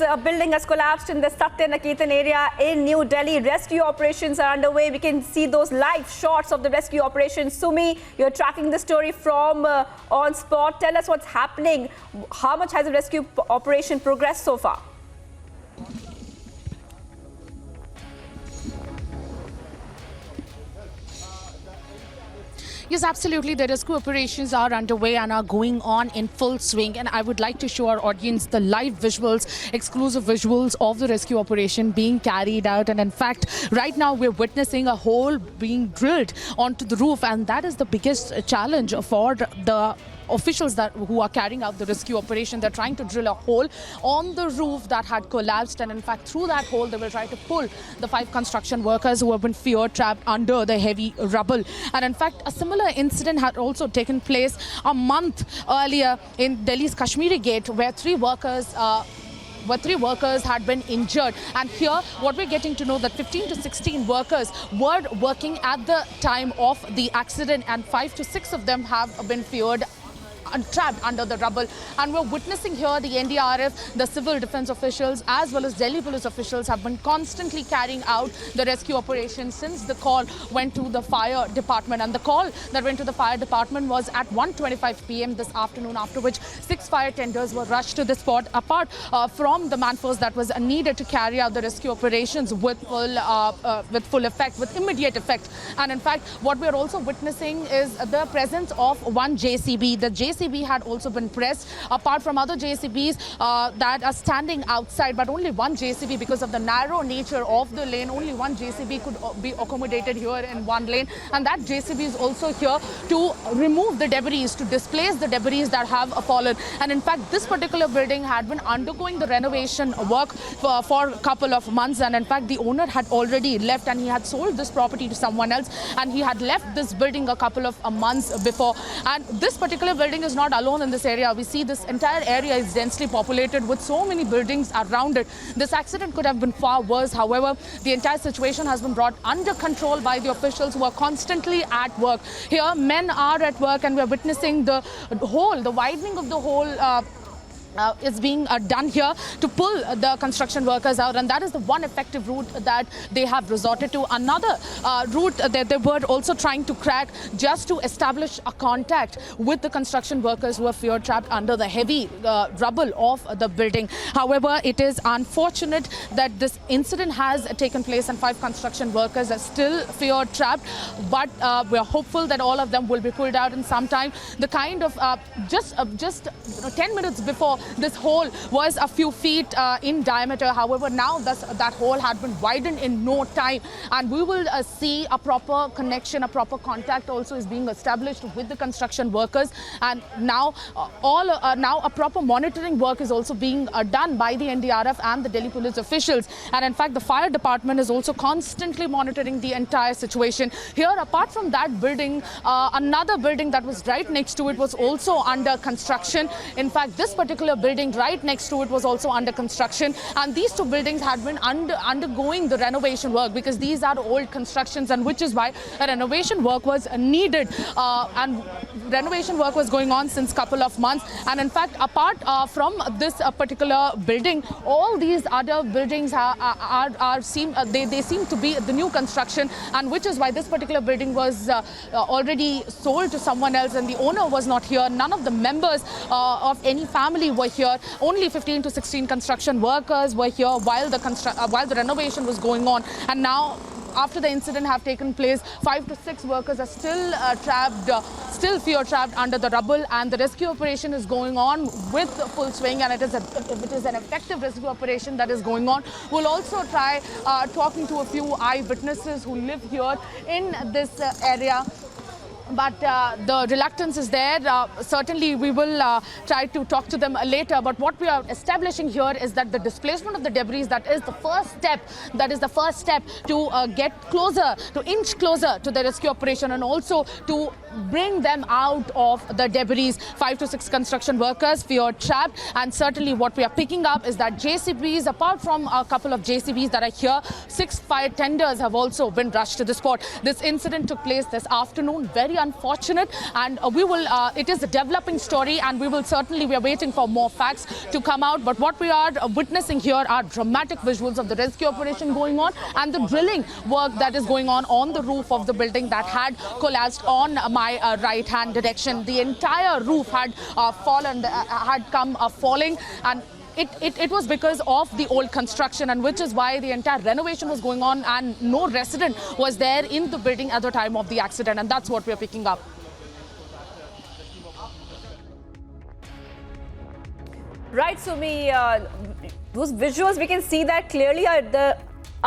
A building has collapsed in the Satya Niketan area in New Delhi. Rescue operations are underway. We can see those live shots of the rescue operation. Sumi, you're tracking the story from on spot. Tell us what's happening. How much has the rescue operation progressed so far? Yes, absolutely. The rescue operations are underway and are going on in full swing. And I would like to show our audience the live visuals, exclusive visuals of the rescue operation being carried out. And in fact, right now we're witnessing a hole being drilled onto the roof. And that is the biggest challenge for the officials who are carrying out the rescue operation. They're trying to drill a hole on the roof that had collapsed, and in fact through that hole they will try to pull the 5 construction workers who have been fear trapped under the heavy rubble. And in fact a similar incident had also taken place a month earlier in Delhi's Kashmiri Gate, where three workers had been injured. And here what we're getting to know that 15 to 16 workers were working at the time of the accident, and 5 to 6 of them have been feared trapped under the rubble. And we're witnessing here the NDRF, the civil defense officials, as well as Delhi police officials have been constantly carrying out the rescue operation since the call went to the fire department. And the call that went to the fire department was at 1:25 p.m. this afternoon, after which 6 fire tenders were rushed to the spot, apart from the manforce that was needed to carry out the rescue operations with full effect, with immediate effect. And in fact, what we're also witnessing is the presence of one JCB. The JCB had also been pressed, apart from other JCBs that are standing outside, but only one JCB, because of the narrow nature of the lane, only one JCB could be accommodated here in one lane. And that JCB is also here to remove the debris, to displace the debris that have fallen. And in fact, this particular building had been undergoing the renovation work for a couple of months. And in fact, the owner had already left, and he had sold this property to someone else, and he had left this building a couple of months before. And this particular building is not alone in this area. We see this entire area is densely populated with so many buildings around it. This accident could have been far worse. However, the entire situation has been brought under control by the officials who are constantly at work. Here, men are at work, and we are witnessing the hole, the widening of the hole is being done here to pull the construction workers out, and that is the one effective route that they have resorted to. Another route that they were also trying to crack, just to establish a contact with the construction workers who are fear trapped under the heavy rubble of the building. However, it is unfortunate that this incident has taken place and 5 construction workers are still fear trapped, but we are hopeful that all of them will be pulled out in some time. The kind of just 10 minutes before, this hole was a few feet in diameter. However, now that hole had been widened in no time, and we will see a proper connection, a proper contact also is being established with the construction workers. And now now a proper monitoring work is also being done by the NDRF and the Delhi police officials. And in fact, the fire department is also constantly monitoring the entire situation. Here, apart from that building, another building that was right next to it was also under construction. In fact, this particular building right next to it was also under construction, and these 2 buildings had been undergoing the renovation work, because these are old constructions, and which is why a renovation work was needed, and renovation work was going on since couple of months. And in fact, apart from this particular building, all these other buildings seem to be the new construction, and which is why this particular building was already sold to someone else, and the owner was not here. None of the members of any family were here. Only 15 to 16 construction workers were here while the renovation was going on. And now, after the incident have taken place, 5 to 6 workers are still still fear trapped under the rubble, and the rescue operation is going on with full swing, and it is an effective rescue operation that is going on. We'll also try talking to a few eyewitnesses who live here in this area. But the reluctance is there. Certainly we will try to talk to them later. But what we are establishing here is that the displacement of the debris, that is the first step to get closer, to inch closer to the rescue operation, and also to bring them out of the debris. 5 to 6 construction workers fear trapped, and certainly what we are picking up is that JCBs, apart from a couple of JCBs that are here, 6 fire tenders have also been rushed to the spot. This incident took place this afternoon, very unfortunate, and it is a developing story, and we are waiting for more facts to come out. But what we are witnessing here are dramatic visuals of the rescue operation going on and the drilling work that is going on the roof of the building that had collapsed on my right-hand direction. The entire roof had come falling, and it was because of the old construction, and which is why the entire renovation was going on and no resident was there in the building at the time of the accident, and that's what we're picking up. Right, Sumi, those visuals, we can see that clearly the